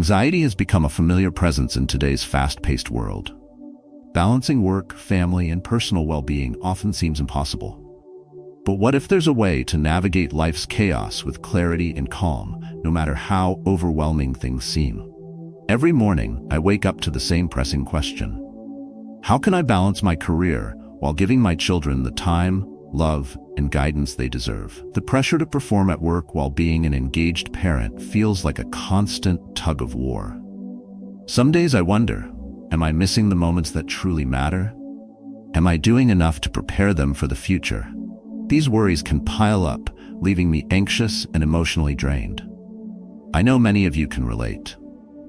Anxiety has become a familiar presence in today's fast-paced world. Balancing work, family, and personal well-being often seems impossible. But what if there's a way to navigate life's chaos with clarity and calm, no matter how overwhelming things seem? Every morning, I wake up to the same pressing question. How can I balance my career while giving my children the time, love, and guidance they deserve? The pressure to perform at work while being an engaged parent feels like a constant tug of war. Some days I wonder, am I missing the moments that truly matter? Am I doing enough to prepare them for the future? These worries can pile up, leaving me anxious and emotionally drained. I know many of you can relate.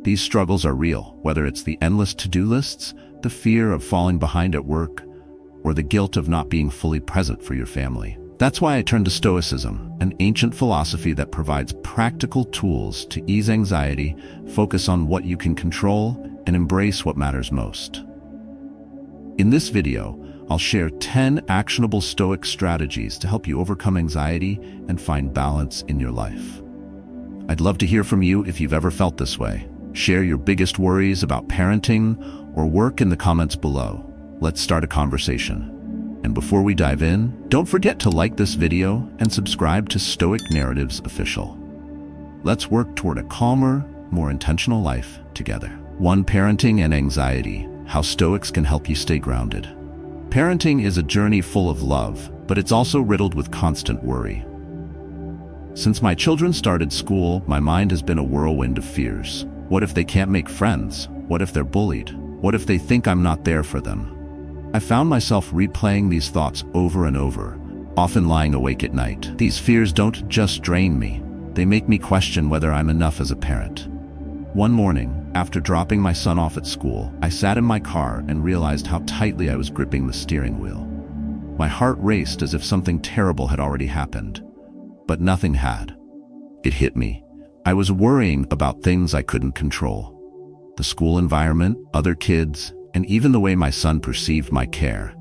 These struggles are real, whether it's the endless to-do lists, the fear of falling behind at work, or the guilt of not being fully present for your family. That's why I turned to Stoicism, an ancient philosophy that provides practical tools to ease anxiety, focus on what you can control, and embrace what matters most. In this video, I'll share 10 actionable Stoic strategies to help you overcome anxiety and find balance in your life. I'd love to hear from you if you've ever felt this way. Share your biggest worries about parenting or work in the comments below. Let's start a conversation. And before we dive in, don't forget to like this video and subscribe to Stoic Narratives Official. Let's work toward a calmer, more intentional life together. 1. Parenting and anxiety: how Stoics can help you stay grounded. Parenting is a journey full of love, but it's also riddled with constant worry. Since my children started school, my mind has been a whirlwind of fears. What if they can't make friends? What if they're bullied? What if they think I'm not there for them? I found myself replaying these thoughts over and over, often lying awake at night. These fears don't just drain me, they make me question whether I'm enough as a parent. One morning, after dropping my son off at school, I sat in my car and realized how tightly I was gripping the steering wheel. My heart raced as if something terrible had already happened. But nothing had. It hit me. I was worrying about things I couldn't control. The school environment, other kids, and even the way my son perceived my care.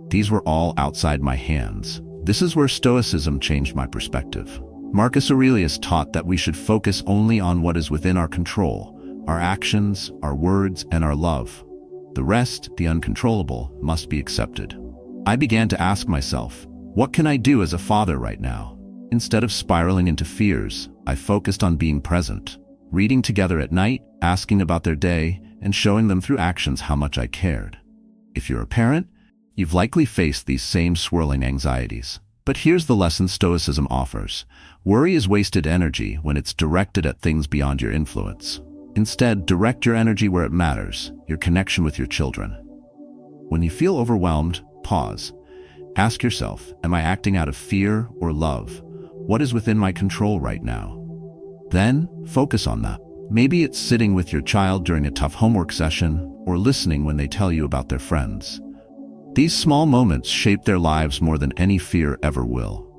These were all outside my hands. This is where Stoicism changed my perspective. Marcus Aurelius taught that we should focus only on what is within our control, our actions, our words, and our love. The rest, the uncontrollable, must be accepted. I began to ask myself, what can I do as a father right now? Instead of spiraling into fears, I focused on being present, reading together at night, asking about their day, and showing them through actions how much I cared. If you're a parent, you've likely faced these same swirling anxieties. But here's the lesson Stoicism offers. Worry is wasted energy when it's directed at things beyond your influence. Instead, direct your energy where it matters, your connection with your children. When you feel overwhelmed, pause. Ask yourself, am I acting out of fear or love? What is within my control right now? Then, focus on that. Maybe it's sitting with your child during a tough homework session or listening when they tell you about their friends. These small moments shape their lives more than any fear ever will.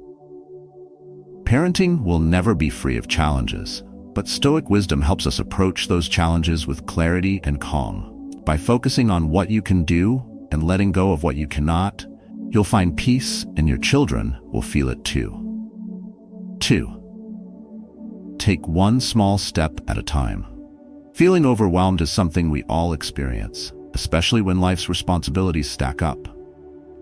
Parenting will never be free of challenges, but Stoic wisdom helps us approach those challenges with clarity and calm. By focusing on what you can do and letting go of what you cannot, you'll find peace and your children will feel it too. 2. Take one small step at a time. Feeling overwhelmed is something we all experience, especially when life's responsibilities stack up.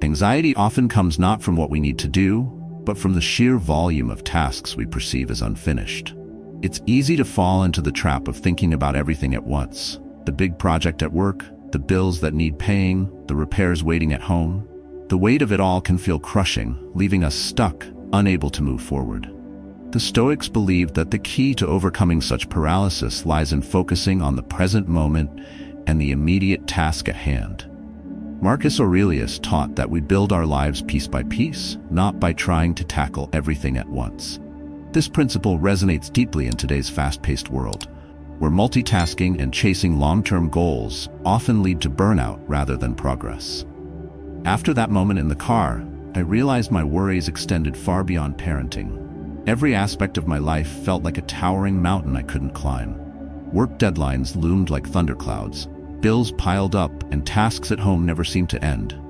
Anxiety often comes not from what we need to do, but from the sheer volume of tasks we perceive as unfinished. It's easy to fall into the trap of thinking about everything at once. The big project at work, the bills that need paying, the repairs waiting at home. The weight of it all can feel crushing, leaving us stuck, unable to move forward. The Stoics believed that the key to overcoming such paralysis lies in focusing on the present moment and the immediate task at hand. Marcus Aurelius taught that we build our lives piece by piece, not by trying to tackle everything at once. This principle resonates deeply in today's fast-paced world, where multitasking and chasing long-term goals often lead to burnout rather than progress. After that moment in the car, I realized my worries extended far beyond parenting. Every aspect of my life felt like a towering mountain I couldn't climb. Work deadlines loomed like thunderclouds, bills piled up, and tasks at home never seemed to end.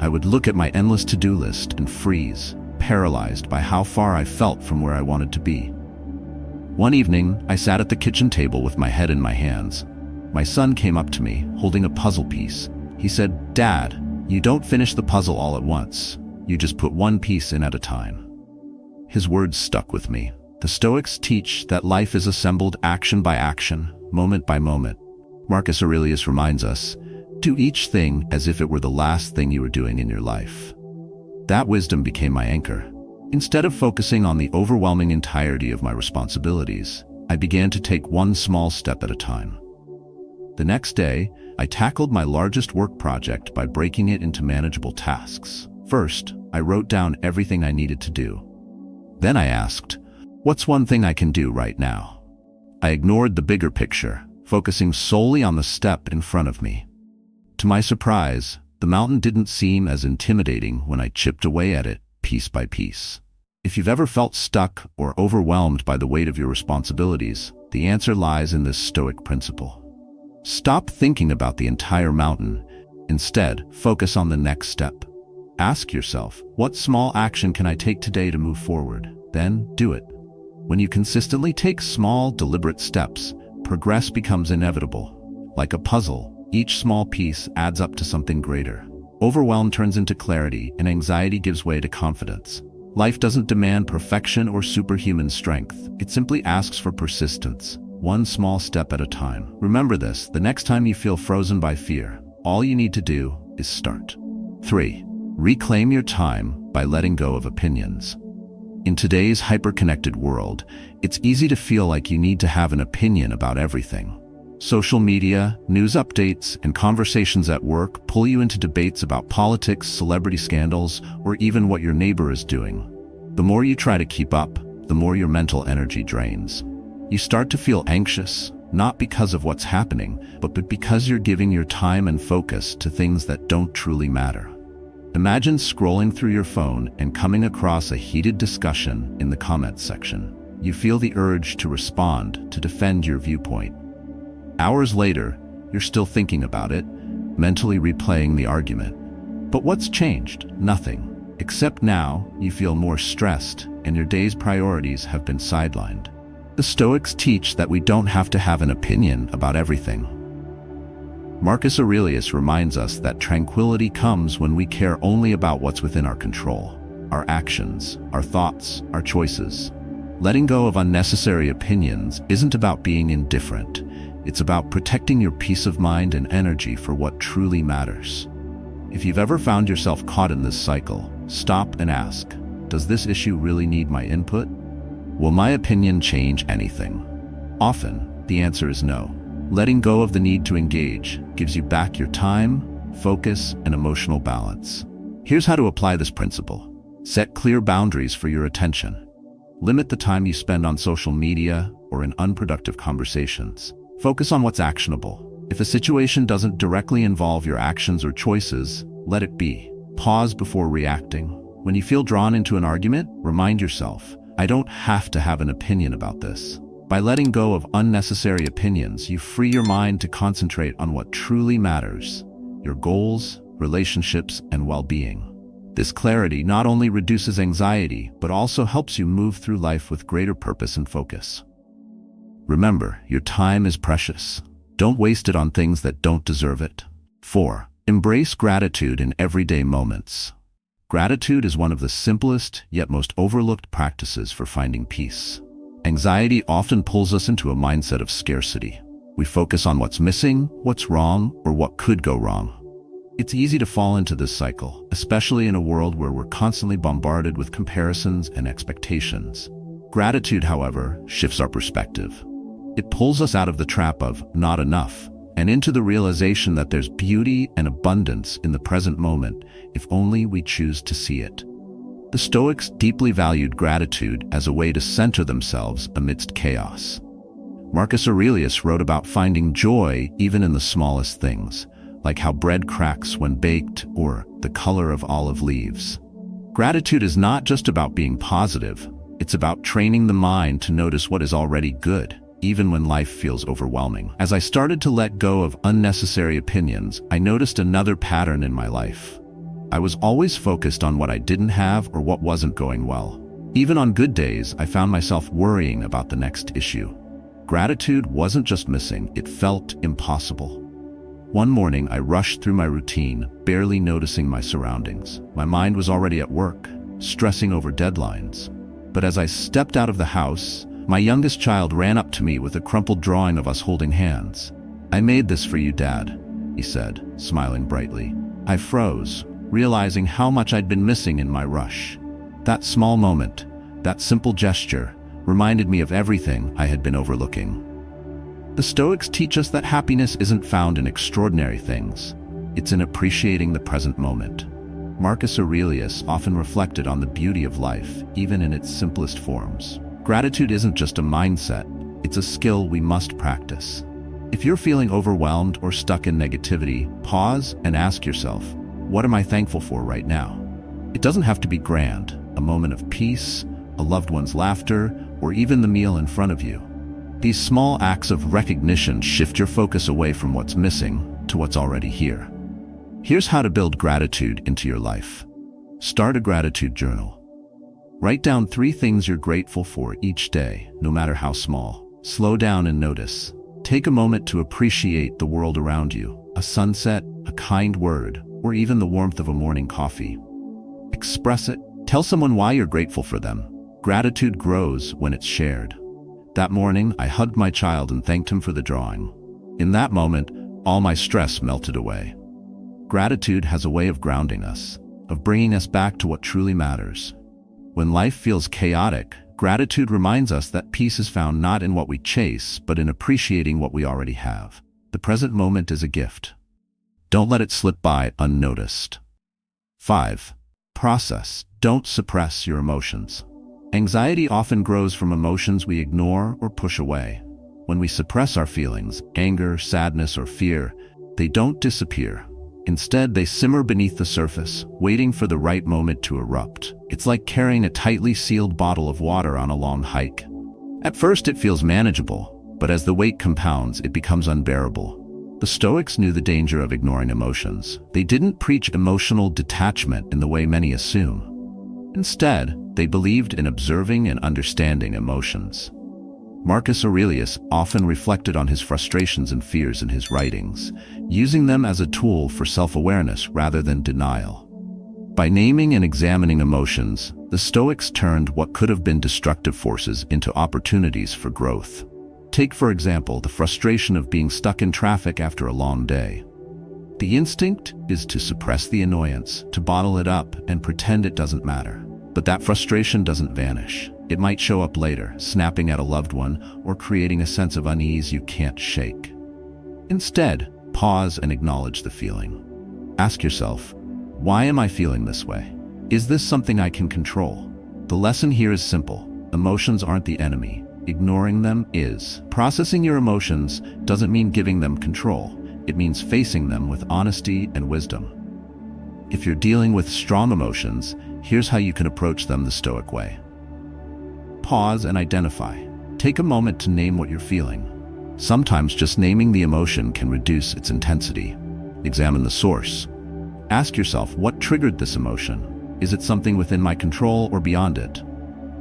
I would look at my endless to-do list and freeze, paralyzed by how far I felt from where I wanted to be. One evening, I sat at the kitchen table with my head in my hands. My son came up to me, holding a puzzle piece. He said, "Dad, you don't finish the puzzle all at once. You just put one piece in at a time." His words stuck with me. The Stoics teach that life is assembled action by action, moment by moment. Marcus Aurelius reminds us, do each thing as if it were the last thing you were doing in your life. That wisdom became my anchor. Instead of focusing on the overwhelming entirety of my responsibilities, I began to take one small step at a time. The next day, I tackled my largest work project by breaking it into manageable tasks. First, I wrote down everything I needed to do. Then I asked, what's one thing I can do right now? I ignored the bigger picture, focusing solely on the step in front of me. To my surprise, the mountain didn't seem as intimidating when I chipped away at it piece by piece. If you've ever felt stuck or overwhelmed by the weight of your responsibilities, the answer lies in this Stoic principle. Stop thinking about the entire mountain. Instead, focus on the next step. Ask yourself, what small action can I take today to move forward? Then do it. When you consistently take small, deliberate steps, progress becomes inevitable. Like a puzzle, each small piece adds up to something greater. Overwhelm turns into clarity, and anxiety gives way to confidence. Life doesn't demand perfection or superhuman strength. It simply asks for persistence, one small step at a time. Remember this, the next time you feel frozen by fear, all you need to do is start. 3. Reclaim your time by letting go of opinions. In today's hyper-connected world, it's easy to feel like you need to have an opinion about everything. Social media, news updates, and conversations at work pull you into debates about politics, celebrity scandals, or even what your neighbor is doing. The more you try to keep up, the more your mental energy drains. You start to feel anxious, not because of what's happening, but because you're giving your time and focus to things that don't truly matter. Imagine scrolling through your phone and coming across a heated discussion in the comments section. You feel the urge to respond, to defend your viewpoint. Hours later, you're still thinking about it, mentally replaying the argument. But what's changed? Nothing. Except now, you feel more stressed, and your day's priorities have been sidelined. The Stoics teach that we don't have to have an opinion about everything. Marcus Aurelius reminds us that tranquility comes when we care only about what's within our control, our actions, our thoughts, our choices. Letting go of unnecessary opinions isn't about being indifferent. It's about protecting your peace of mind and energy for what truly matters. If you've ever found yourself caught in this cycle, stop and ask, does this issue really need my input? Will my opinion change anything? Often, the answer is no. Letting go of the need to engage gives you back your time, focus, and emotional balance. Here's how to apply this principle. Set clear boundaries for your attention. Limit the time you spend on social media or in unproductive conversations. Focus on what's actionable. If a situation doesn't directly involve your actions or choices, let it be. Pause before reacting. When you feel drawn into an argument, remind yourself, I don't have to have an opinion about this. By letting go of unnecessary opinions, you free your mind to concentrate on what truly matters, your goals, relationships, and well-being. This clarity not only reduces anxiety, but also helps you move through life with greater purpose and focus. Remember, your time is precious. Don't waste it on things that don't deserve it. 4. Embrace gratitude in everyday moments. Gratitude is one of the simplest yet most overlooked practices for finding peace. Anxiety often pulls us into a mindset of scarcity. We focus on what's missing, what's wrong, or what could go wrong. It's easy to fall into this cycle, especially in a world where we're constantly bombarded with comparisons and expectations. Gratitude, however, shifts our perspective. It pulls us out of the trap of not enough and into the realization that there's beauty and abundance in the present moment if only we choose to see it. The Stoics deeply valued gratitude as a way to center themselves amidst chaos. Marcus Aurelius wrote about finding joy even in the smallest things, like how bread cracks when baked or the color of olive leaves. Gratitude is not just about being positive, it's about training the mind to notice what is already good, even when life feels overwhelming. As I started to let go of unnecessary opinions, I noticed another pattern in my life. I was always focused on what I didn't have or what wasn't going well. Even on good days, I found myself worrying about the next issue. Gratitude wasn't just missing, it felt impossible. One morning, I rushed through my routine, barely noticing my surroundings. My mind was already at work, stressing over deadlines. But as I stepped out of the house, my youngest child ran up to me with a crumpled drawing of us holding hands. "I made this for you, Dad," he said, smiling brightly. I froze, realizing how much I'd been missing in my rush. That small moment, that simple gesture, reminded me of everything I had been overlooking. The Stoics teach us that happiness isn't found in extraordinary things. It's in appreciating the present moment. Marcus Aurelius often reflected on the beauty of life, even in its simplest forms. Gratitude isn't just a mindset, it's a skill we must practice. If you're feeling overwhelmed or stuck in negativity, pause and ask yourself, what am I thankful for right now? It doesn't have to be grand, a moment of peace, a loved one's laughter, or even the meal in front of you. These small acts of recognition shift your focus away from what's missing to what's already here. Here's how to build gratitude into your life. Start a gratitude journal. Write down 3 things you're grateful for each day, no matter how small. Slow down and notice. Take a moment to appreciate the world around you, a sunset, a kind word, or even the warmth of a morning coffee. Express it. Tell someone why you're grateful for them. Gratitude grows when it's shared. That morning, I hugged my child and thanked him for the drawing. In that moment, all my stress melted away. Gratitude has a way of grounding us, of bringing us back to what truly matters. When life feels chaotic, gratitude reminds us that peace is found not in what we chase, but in appreciating what we already have. The present moment is a gift. Don't let it slip by unnoticed. 5. Process. Don't suppress your emotions. Anxiety often grows from emotions we ignore or push away. When we suppress our feelings, anger, sadness, or fear, they don't disappear. Instead, they simmer beneath the surface, waiting for the right moment to erupt. It's like carrying a tightly sealed bottle of water on a long hike. At first, it feels manageable, but as the weight compounds, it becomes unbearable. The Stoics knew the danger of ignoring emotions. They didn't preach emotional detachment in the way many assume. Instead, they believed in observing and understanding emotions. Marcus Aurelius often reflected on his frustrations and fears in his writings, using them as a tool for self-awareness rather than denial. By naming and examining emotions, the Stoics turned what could have been destructive forces into opportunities for growth. Take, for example, the frustration of being stuck in traffic after a long day. The instinct is to suppress the annoyance, to bottle it up and pretend it doesn't matter. But that frustration doesn't vanish. It might show up later, snapping at a loved one or creating a sense of unease you can't shake. Instead, pause and acknowledge the feeling. Ask yourself, why am I feeling this way? Is this something I can control? The lesson here is simple. Emotions aren't the enemy. Ignoring them is. Processing your emotions doesn't mean giving them control. It means facing them with honesty and wisdom. If you're dealing with strong emotions, here's how you can approach them the Stoic way. Pause and identify. Take a moment to name what you're feeling. Sometimes just naming the emotion can reduce its intensity. Examine the source. Ask yourself, what triggered this emotion? Is it something within my control or beyond it?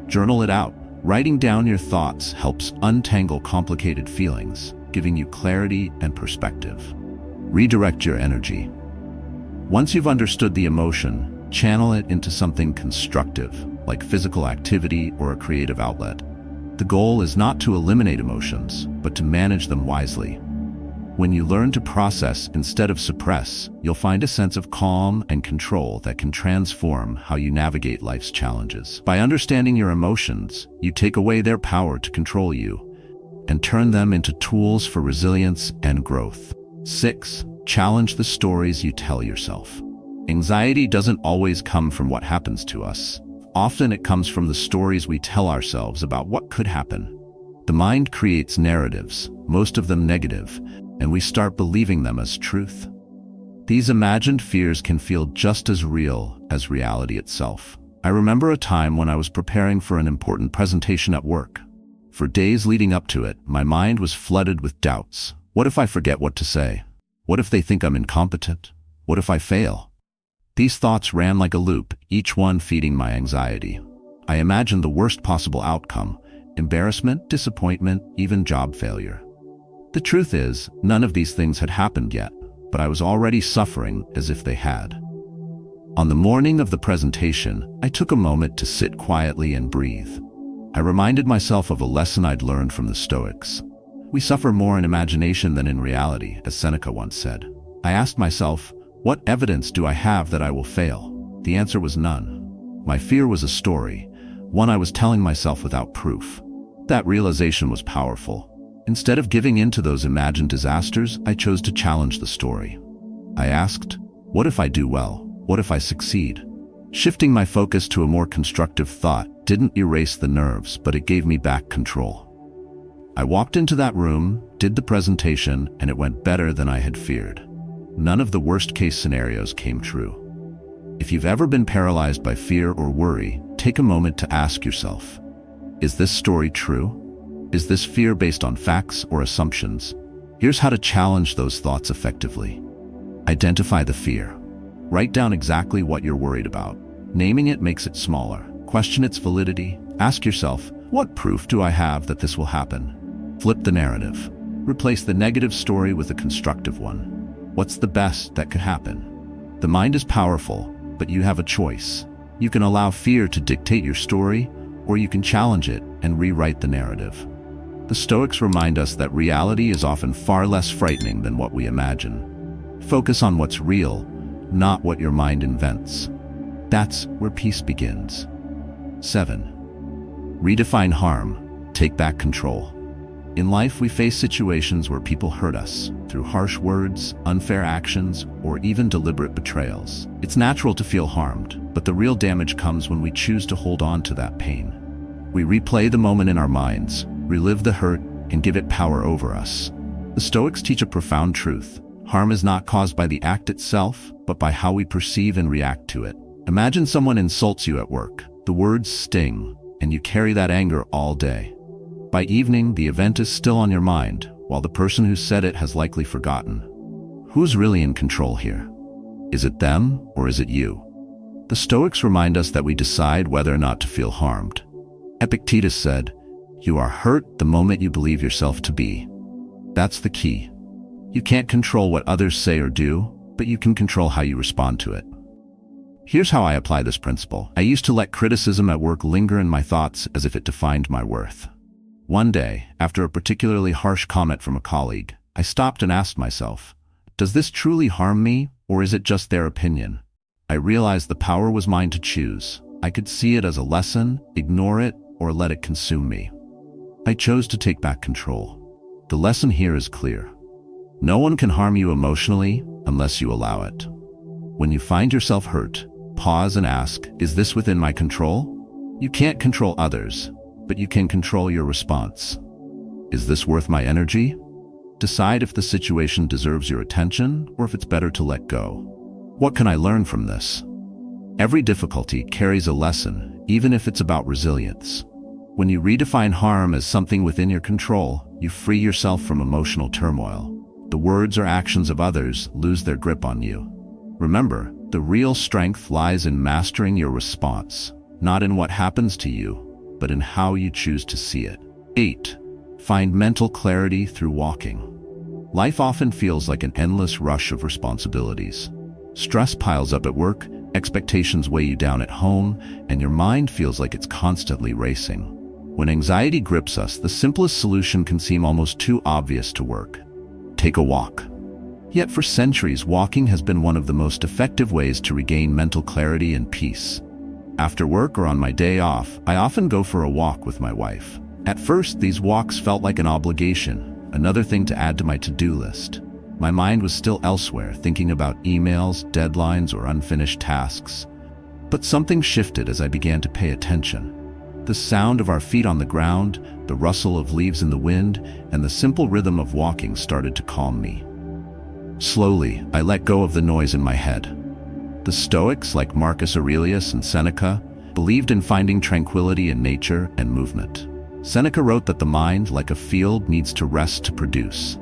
Journal it out. Writing down your thoughts helps untangle complicated feelings, giving you clarity and perspective. Redirect your energy. Once you've understood the emotion, channel it into something constructive, like physical activity or a creative outlet. The goal is not to eliminate emotions, but to manage them wisely. When you learn to process instead of suppress, you'll find a sense of calm and control that can transform how you navigate life's challenges. By understanding your emotions, you take away their power to control you and turn them into tools for resilience and growth. 6. Challenge the stories you tell yourself. Anxiety doesn't always come from what happens to us. Often it comes from the stories we tell ourselves about what could happen. The mind creates narratives, most of them negative, and we start believing them as truth. These imagined fears can feel just as real as reality itself. I remember a time when I was preparing for an important presentation at work. For days leading up to it, my mind was flooded with doubts. What if I forget what to say? What if they think I'm incompetent? What if I fail? These thoughts ran like a loop, each one feeding my anxiety. I imagined the worst possible outcome: embarrassment, disappointment, even job failure. The truth is, none of these things had happened yet, but I was already suffering as if they had. On the morning of the presentation, I took a moment to sit quietly and breathe. I reminded myself of a lesson I'd learned from the Stoics. We suffer more in imagination than in reality, as Seneca once said. I asked myself, what evidence do I have that I will fail? The answer was none. My fear was a story, one I was telling myself without proof. That realization was powerful. Instead of giving in to those imagined disasters, I chose to challenge the story. I asked, what if I do well? What if I succeed? Shifting my focus to a more constructive thought didn't erase the nerves, but it gave me back control. I walked into that room, did the presentation, and it went better than I had feared. None of the worst-case scenarios came true. If you've ever been paralyzed by fear or worry, take a moment to ask yourself, is this story true? Is this fear based on facts or assumptions? Here's how to challenge those thoughts effectively. Identify the fear. Write down exactly what you're worried about. Naming it makes it smaller. Question its validity. Ask yourself, what proof do I have that this will happen? Flip the narrative. Replace the negative story with a constructive one. What's the best that could happen? The mind is powerful, but you have a choice. You can allow fear to dictate your story, or you can challenge it and rewrite the narrative. The Stoics remind us that reality is often far less frightening than what we imagine. Focus on what's real, not what your mind invents. That's where peace begins. 7. Redefine harm. Take back control. In life, we face situations where people hurt us through harsh words, unfair actions, or even deliberate betrayals. It's natural to feel harmed, but the real damage comes when we choose to hold on to that pain. We replay the moment in our minds, relive the hurt, and give it power over us. The Stoics teach a profound truth. Harm is not caused by the act itself, but by how we perceive and react to it. Imagine someone insults you at work. The words sting, and you carry that anger all day. By evening, the event is still on your mind, while the person who said it has likely forgotten. Who's really in control here? Is it them, or is it you? The Stoics remind us that we decide whether or not to feel harmed. Epictetus said, "You are hurt the moment you believe yourself to be." That's the key. You can't control what others say or do, but you can control how you respond to it. Here's how I apply this principle. I used to let criticism at work linger in my thoughts as if it defined my worth. One day, after a particularly harsh comment from a colleague, I stopped and asked myself, does this truly harm me, or is it just their opinion? I realized the power was mine to choose. I could see it as a lesson, ignore it, or let it consume me. I chose to take back control. The lesson here is clear. No one can harm you emotionally unless you allow it. When you find yourself hurt, pause and ask, is this within my control? You can't control others, but you can control your response. Is this worth my energy? Decide if the situation deserves your attention or if it's better to let go. What can I learn from this? Every difficulty carries a lesson, even if it's about resilience. When you redefine harm as something within your control, you free yourself from emotional turmoil. The words or actions of others lose their grip on you. Remember, the real strength lies in mastering your response, not in what happens to you, but in how you choose to see it. 8. Find mental clarity through walking. Life often feels like an endless rush of responsibilities. Stress piles up at work, expectations weigh you down at home, and your mind feels like it's constantly racing. When anxiety grips us, the simplest solution can seem almost too obvious to work. Take a walk. Yet for centuries, walking has been one of the most effective ways to regain mental clarity and peace. After work or on my day off, I often go for a walk with my wife. At first, these walks felt like an obligation, another thing to add to my to-do list. My mind was still elsewhere, thinking about emails, deadlines, or unfinished tasks. But something shifted as I began to pay attention. The sound of our feet on the ground, the rustle of leaves in the wind, and the simple rhythm of walking started to calm me. Slowly, I let go of the noise in my head. The Stoics, like Marcus Aurelius and Seneca, believed in finding tranquility in nature and movement. Seneca wrote that the mind, like a field, needs to rest to produce.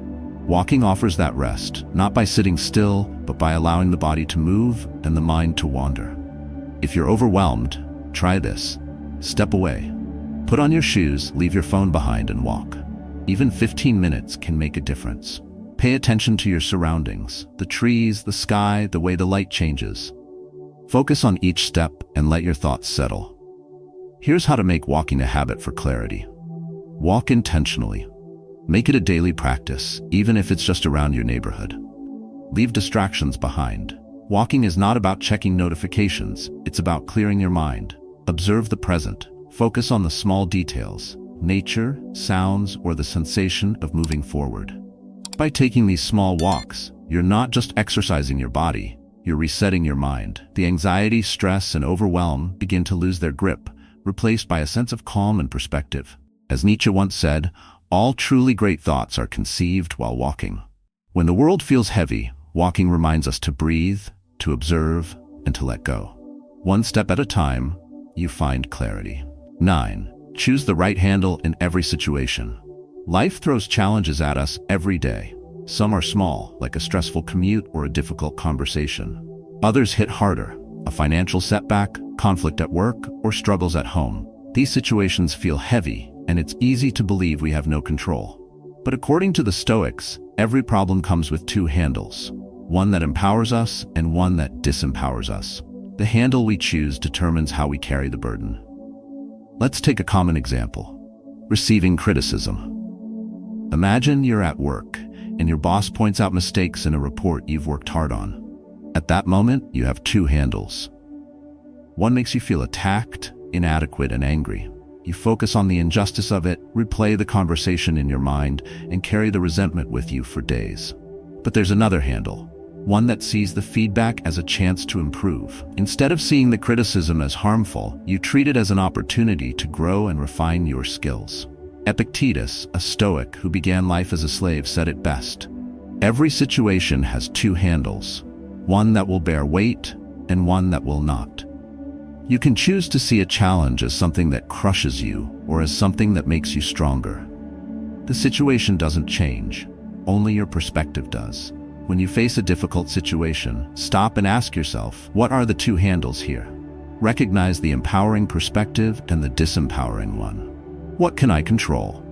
Walking offers that rest, not by sitting still, but by allowing the body to move and the mind to wander. If you're overwhelmed, try this. Step away. Put on your shoes, leave your phone behind, and walk. Even 15 minutes can make a difference. Pay attention to your surroundings, the trees, the sky, the way the light changes. Focus on each step and let your thoughts settle. Here's how to make walking a habit for clarity. Walk intentionally. Make it a daily practice, even if it's just around your neighborhood. Leave distractions behind. Walking is not about checking notifications, it's about clearing your mind. Observe the present. Focus on the small details, nature, sounds, or the sensation of moving forward. By taking these small walks, you're not just exercising your body, you're resetting your mind. The anxiety, stress, and overwhelm begin to lose their grip, replaced by a sense of calm and perspective. As Nietzsche once said, all truly great thoughts are conceived while walking. When the world feels heavy, walking reminds us to breathe, to observe, and to let go. One step at a time, you find clarity. 9. Choose the right handle in every situation. Life throws challenges at us every day. Some are small, like a stressful commute or a difficult conversation. Others hit harder, a financial setback, conflict at work, or struggles at home. These situations feel heavy, and it's easy to believe we have no control. But according to the Stoics, every problem comes with two handles, one that empowers us and one that disempowers us. The handle we choose determines how we carry the burden. Let's take a common example. Receiving criticism. Imagine you're at work, and your boss points out mistakes in a report you've worked hard on. At that moment, you have two handles. One makes you feel attacked, inadequate, and angry. You focus on the injustice of it, replay the conversation in your mind, and carry the resentment with you for days. But there's another handle, one that sees the feedback as a chance to improve. Instead of seeing the criticism as harmful, you treat it as an opportunity to grow and refine your skills. Epictetus, a Stoic who began life as a slave, said it best. Every situation has two handles, one that will bear weight and one that will not. You can choose to see a challenge as something that crushes you or as something that makes you stronger. The situation doesn't change, only your perspective does. When you face a difficult situation, stop and ask yourself, what are the two handles here? Recognize the empowering perspective and the disempowering one. What can I control?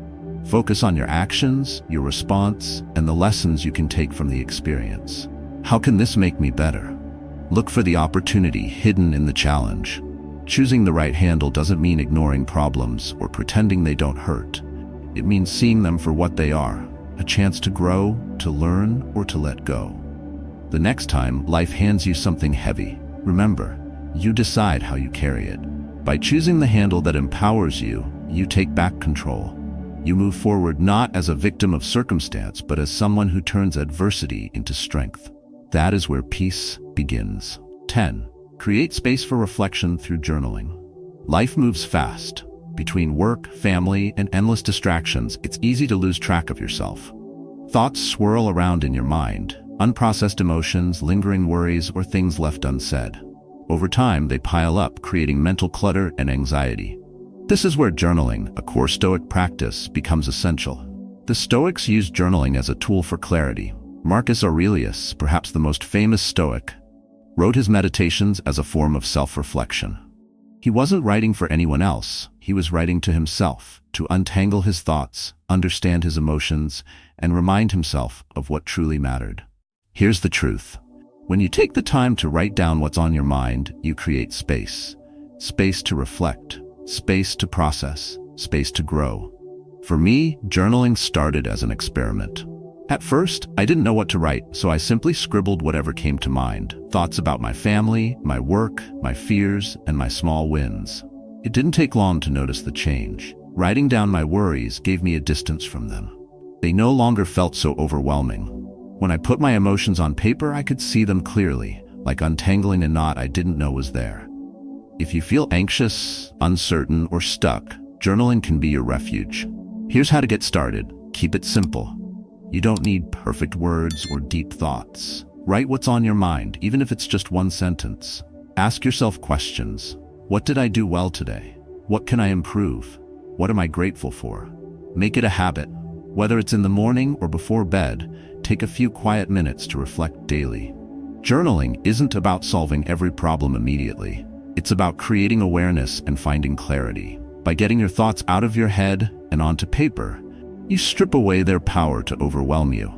Focus on your actions, your response, and the lessons you can take from the experience. How can this make me better? Look for the opportunity hidden in the challenge. Choosing the right handle doesn't mean ignoring problems or pretending they don't hurt. It means seeing them for what they are, a chance to grow, to learn, or to let go. The next time life hands you something heavy, remember, you decide how you carry it. By choosing the handle that empowers you, you take back control. You move forward not as a victim of circumstance, but as someone who turns adversity into strength. That is where peace begins. 10. Create space for reflection through journaling. Life moves fast. Between work, family, and endless distractions, it's easy to lose track of yourself. Thoughts swirl around in your mind, unprocessed emotions, lingering worries, or things left unsaid. Over time, they pile up, creating mental clutter and anxiety. This is where journaling, a core Stoic practice, becomes essential. The Stoics used journaling as a tool for clarity. Marcus Aurelius, perhaps the most famous Stoic, wrote his meditations as a form of self-reflection. He wasn't writing for anyone else, he was writing to himself, to untangle his thoughts, understand his emotions, and remind himself of what truly mattered. Here's the truth. When you take the time to write down what's on your mind, you create space. Space to reflect, space to process, space to grow. For me, journaling started as an experiment. At first, I didn't know what to write, so I simply scribbled whatever came to mind. Thoughts about my family, my work, my fears, and my small wins. It didn't take long to notice the change. Writing down my worries gave me a distance from them. They no longer felt so overwhelming. When I put my emotions on paper, I could see them clearly, like untangling a knot I didn't know was there. If you feel anxious, uncertain, or stuck, journaling can be your refuge. Here's how to get started. Keep it simple. You don't need perfect words or deep thoughts. Write what's on your mind, even if it's just one sentence. Ask yourself questions. What did I do well today? What can I improve? What am I grateful for? Make it a habit. Whether it's in the morning or before bed, take a few quiet minutes to reflect daily. Journaling isn't about solving every problem immediately. It's about creating awareness and finding clarity. By getting your thoughts out of your head and onto paper, you strip away their power to overwhelm you.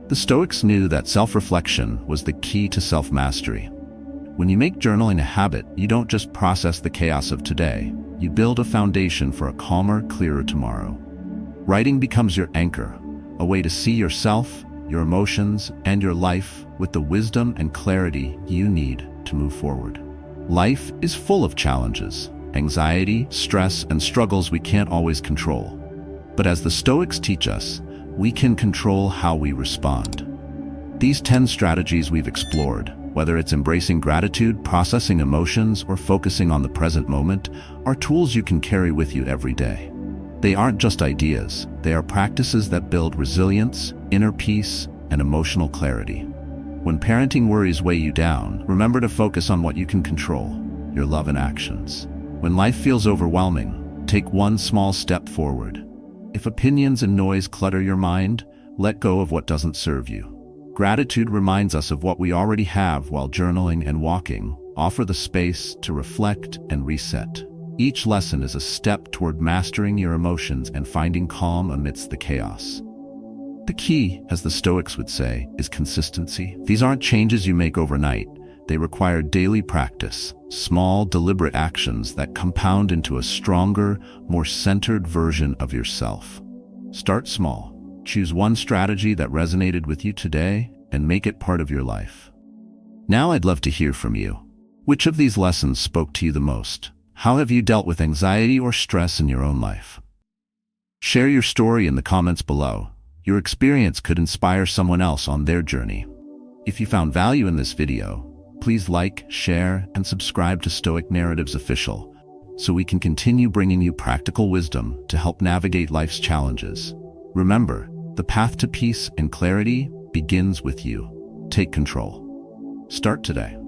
The Stoics knew that self-reflection was the key to self-mastery. When you make journaling a habit, you don't just process the chaos of today, you build a foundation for a calmer, clearer tomorrow. Writing becomes your anchor, a way to see yourself, your emotions, and your life with the wisdom and clarity you need to move forward. Life is full of challenges, anxiety, stress, and struggles we can't always control. But as the Stoics teach us, we can control how we respond. These 10 strategies we've explored, whether it's embracing gratitude, processing emotions, or focusing on the present moment, are tools you can carry with you every day. They aren't just ideas, they are practices that build resilience, inner peace, and emotional clarity. When parenting worries weigh you down, remember to focus on what you can control, your love and actions. When life feels overwhelming, take one small step forward. If opinions and noise clutter your mind, let go of what doesn't serve you. Gratitude reminds us of what we already have while journaling and walking. Offer the space to reflect and reset. Each lesson is a step toward mastering your emotions and finding calm amidst the chaos. The key, as the Stoics would say, is consistency. These aren't changes you make overnight. They require daily practice, small, deliberate actions that compound into a stronger, more centered version of yourself. Start small. Choose one strategy that resonated with you today and make it part of your life. Now I'd love to hear from you. Which of these lessons spoke to you the most? How have you dealt with anxiety or stress in your own life? Share your story in the comments below. Your experience could inspire someone else on their journey. If you found value in this video, please like, share, and subscribe to Stoic Narratives Official so we can continue bringing you practical wisdom to help navigate life's challenges. Remember, the path to peace and clarity begins with you. Take control. Start today.